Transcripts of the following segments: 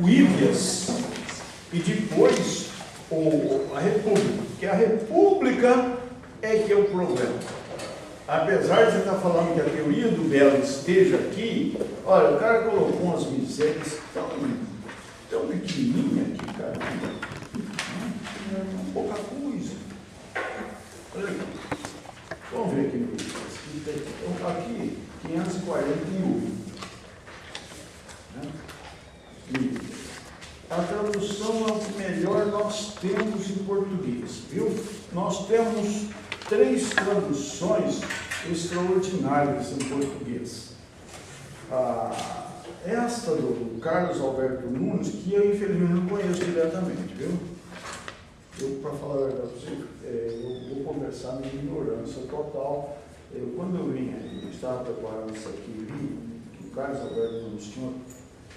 o Hípias e depois a República, que a República é que é o problema. Apesar de você estar falando que a teoria do belo esteja aqui, olha, o cara colocou umas misérias tão pequenininhas aqui, cara. Pouca coisa. Olha aqui. Vamos ver aqui no Hípias. Aqui, 541. A tradução é o que melhor nós temos em português, viu? Nós temos 3 traduções extraordinárias em português. Esta do Carlos Alberto Nunes, que eu infelizmente não conheço diretamente, viu? Eu, para falar a verdade, eu vou conversar na ignorância total. Quando eu vim aqui, eu estava preparando isso aqui, vi que o Carlos Alberto Nunes tinha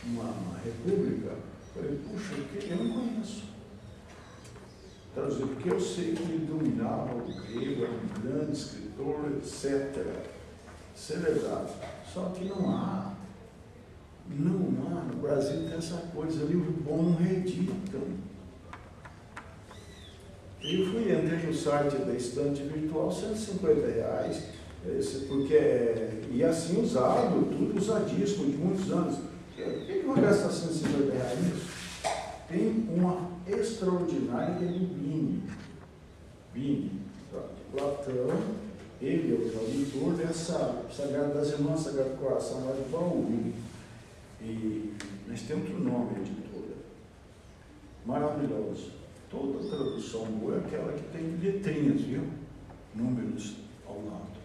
uma república. Falei, puxa, eu não conheço. Traduzir, porque eu sei que ele dominava o grego, era um grande escritor, etc. Celebrado. Só que não há. No Brasil tem essa coisa, livro bom não reeditam. Eu entrei no site da estante virtual, R$150, porque e assim usado, tudo usadíssimo de muitos anos. Por que vai gastar R$150 nisso? Tem uma extraordinária que é do Bini. Platão, ele é o tradutor dessa Sagrada das Irmãs, Sagrado Coração, lá de Bauru. E nós temos outro nome, editora. Maravilhoso. Toda tradução boa é aquela que tem letrinhas, viu? Números ao lado.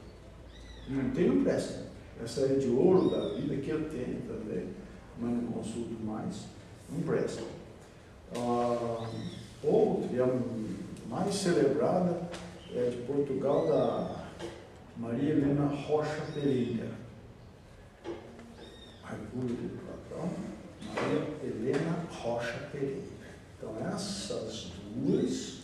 Não tem, não presta. Essa é de ouro da vida, que eu tenho também, mas não consulto mais. Não presta. Outra, e a mais celebrada, é de Portugal, da Maria Helena Rocha Pereira. República de Platão, Maria Helena Rocha Pereira. Então, essas duas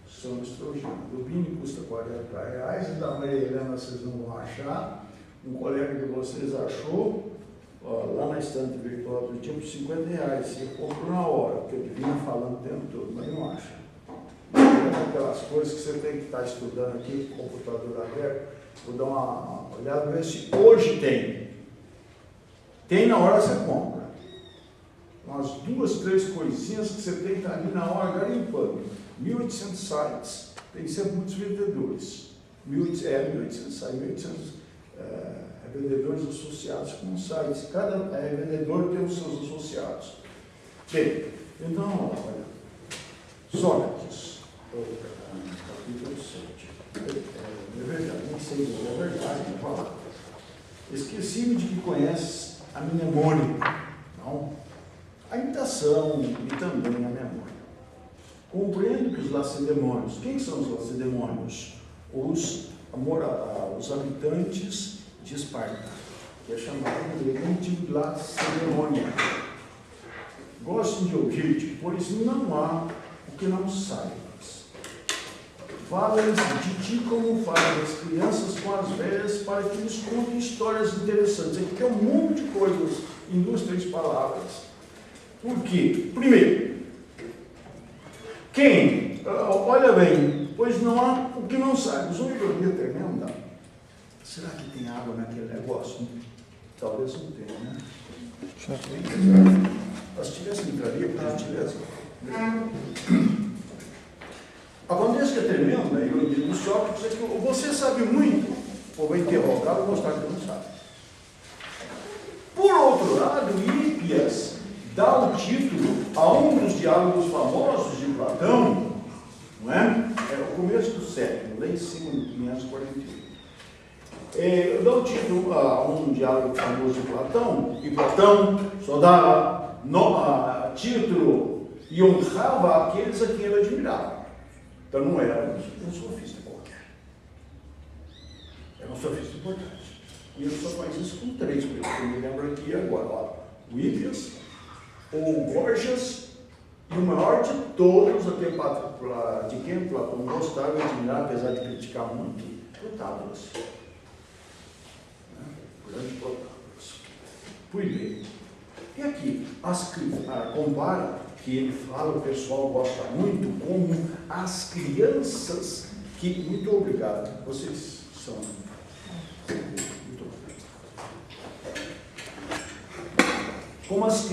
são extraordinárias. O Bini custa R$40, e da Maria Helena vocês não vão achar. Um colega de vocês achou, lá na estante virtual do tipo, R$50. Você comprou na hora, porque ele vinha falando o tempo todo, mas não acha. É aquelas coisas que você tem que estar estudando aqui, com o computador aberto. Vou dar uma olhada, ver se hoje tem. Tem na hora você compra. Umas 2, 3 coisinhas que você tem que estar ali na hora garimpando. 1.800 sites, tem sempre muitos vendedores. 1.800 sites, 1.800 vendedores associados com sites. Cada vendedor tem os seus associados. Bem, então, olha, Sócrates, capítulo 7. É verdade, nem sei se é verdade, não falar. Esqueci-me de que conheces a minha memória, não? A imitação e também a memória. Compreendo que os lacedemônios, quem são os lacedemônios? Os habitantes de Esparta, que é chamado de Lacedemônia. Gostem de ouvir-te, pois não há o que não saibas. Fala-lhes de ti como fala das crianças com as velhas, para que lhes contem histórias interessantes. Aqui tem um monte de coisas em 2, 3 palavras. Por quê? Primeiro, quem? Olha bem, pois não há o que não sabes. Uma ironia tremenda. Será que tem água naquele negócio? Talvez não tenha, né? Se tivesse entraria, porque se tivesse. Acontece que é tremendo, né? A ironia do Sócrates é que você sabe muito, ou vai interrogar ou mostrar que não sabe. Por outro lado, Hípias dá o título a um dos diálogos famosos de Platão, não é? É o começo do século, lá em cima, no 541. Dá o título a um diálogo famoso de Platão, e Platão só dava título e honrava aqueles a quem ele admirava. Então não era um sofista qualquer. Era um sofista importante. E ele só faz isso com 3 coisas, que eu me lembro aqui agora. Ó, o Hípias, o Gorgias e o maior de todos, de quem Platão gostava e admirava, apesar de criticar muito, Protágoras. Grande Protágoras. Pois bem, E aqui, compara, que ele fala, o pessoal gosta muito, como as crianças que... Muito obrigado, vocês são... Muito obrigado. Como as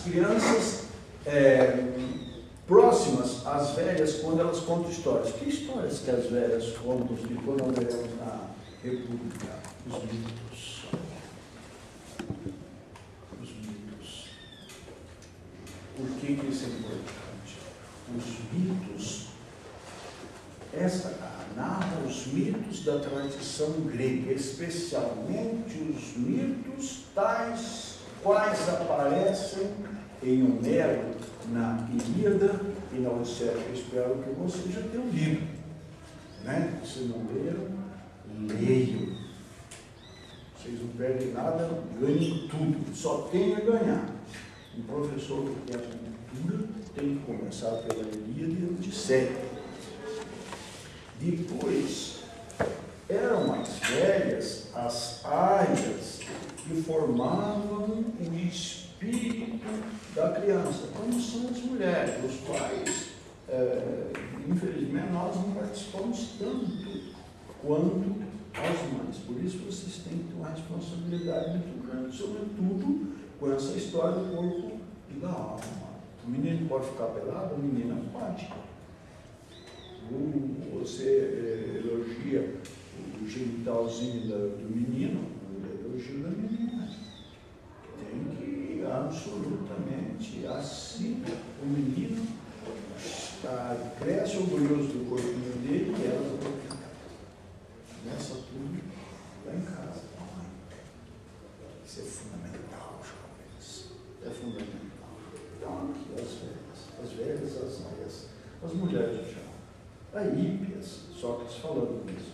crianças próximas às velhas, quando elas contam histórias. Que histórias que as velhas contam de quando nós veremos na República? Os mitos. Os mitos. Por que isso é importante? Os mitos, narra os mitos da tradição grega, especialmente os mitos tais quais aparecem em Homero, na Ilíada e na Odisseia. Eu espero que vocês já tenham lido. Né? Se não leram, leiam. Vocês não perdem nada, ganhem tudo. Só tem a ganhar. Um professor que quer cultura tem que começar pela Ilíada e a Odisseia. Depois, eram mais velhas as áreas que formavam o espírito da criança, como são as mulheres, os pais, infelizmente, nós não participamos tanto quanto as mães. Por isso, vocês têm que ter uma responsabilidade muito grande, sobretudo com essa história do corpo e da alma. O menino pode ficar pelado, a menina pode. Você elogia o genitalzinho do menino, o elogio da menina. Tem que absolutamente assim. O menino cresce orgulhoso do corpinho dele e ela do corpinho dela. Começa tudo lá em casa. Isso é fundamental, jovens. É fundamental. Então, aqui as velhas, as maias, as mulheres do chão. A Hípias, Sócrates falando disso.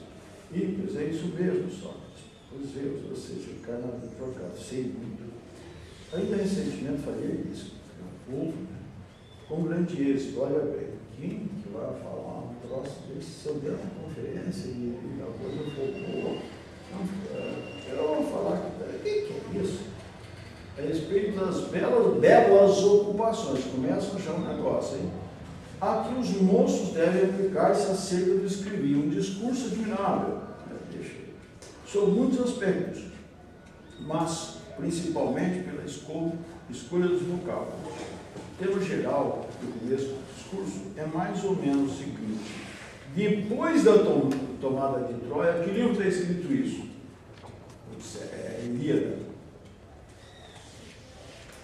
Hípias, é isso mesmo, Sócrates. Os erros, ou seja, o cara trocado, sei muito. Ainda recentemente falei isso, o povo, né? Com grande êxito, olha bem, quem que vai falar um troço desse, se eu der uma conferência e a coisa for boa, eu vou falar o que é isso? A respeito das belas ocupações, começa a achar um negócio, hein? Aqui os moços devem aplicar-se acerca do escrever um discurso admirável, sobre muitos aspectos, mas principalmente pela escolha dos vocábulos. O termo geral do começo do discurso é mais ou menos o seguinte: depois da tomada de Troia, que livro está escrito isso? É Ilíada.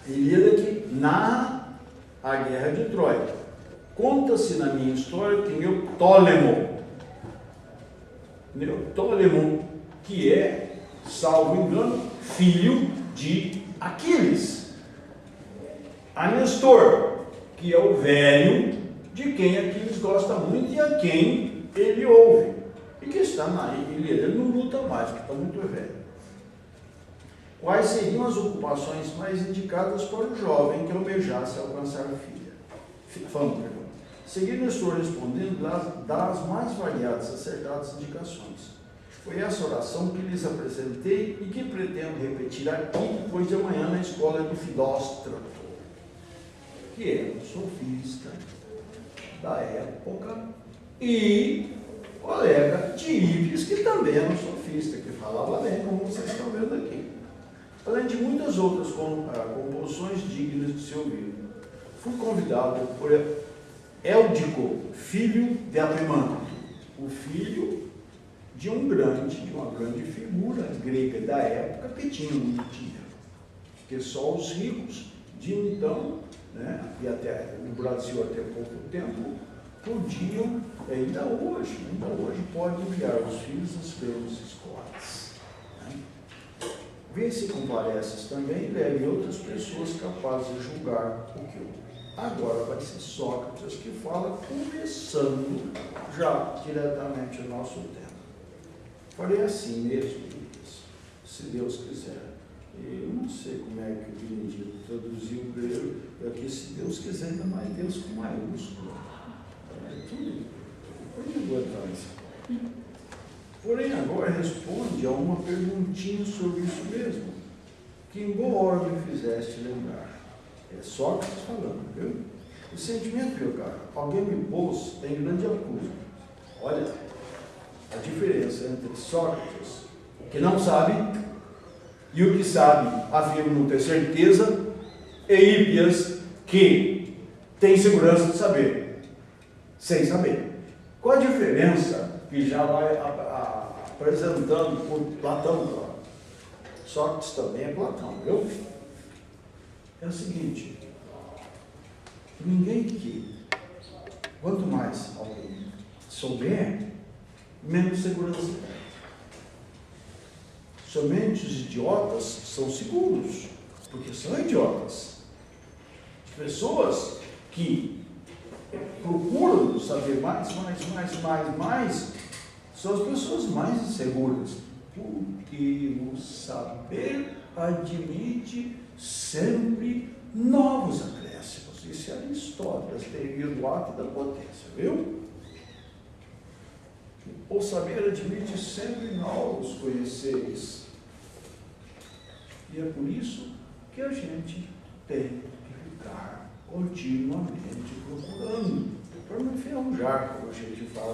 Ilíada que narra a guerra de Troia. Conta-se na minha história que Neoptólemo, que é, salvo engano, filho de Aquiles. A Nestor, que é o velho de quem Aquiles gosta muito e a quem ele ouve. E que está na Ilíada, ele não luta mais, porque está muito velho. Quais seriam as ocupações mais indicadas para o jovem que almejasse alcançar a fama? Seguindo, estou respondendo das mais variadas e acertadas indicações. Foi essa oração que lhes apresentei e que pretendo repetir aqui depois de amanhã na escola de Filóstrato, que é um sofista da época e colega de Hípias, que também era um sofista, que falava bem, como vocês estão vendo aqui. Além de muitas outras composições dignas de ser ouvido. Fui convidado por Éldico, filho de Apimanto, o filho de uma grande figura grega da época que tinha muito dinheiro. Porque só os ricos de então, né, e até no Brasil até pouco tempo, podiam, ainda hoje pode enviar os filhos às grandes escolas. Né? Vê se compareces também, leve outras pessoas capazes de julgar o que eu. Agora vai ser Sócrates que fala, começando já diretamente o nosso tema. Falei assim mesmo, se Deus quiser. Eu não sei como é que o Benedito traduziu o grego, aqui se Deus quiser, ainda mais Deus com maiúsculo. É tudo por importância. Porém, agora responde a uma perguntinha sobre isso mesmo. que em boa hora me fizeste lembrar. É Sócrates falando, viu? O sentimento, meu caro, alguém me pôs em grande acuso. Olha a diferença entre Sócrates, que não sabe, e o que sabe afirma não ter certeza, e Hippias, que tem segurança de saber, sem saber. Qual a diferença que já vai apresentando por Platão? Claro. Sócrates também é Platão, viu? É o seguinte, ninguém que, quanto mais alguém souber, menos segurança tem. Somente os idiotas são seguros, porque são idiotas. As pessoas que procuram saber mais, são as pessoas mais inseguras, porque o saber admite sempre novos acréscimos. Isso é Aristóteles, teoria do ato e da potência, viu? O saber admite sempre novos conheceres. E é por isso que a gente tem que ficar continuamente procurando, para não enferrujar, como a gente fala.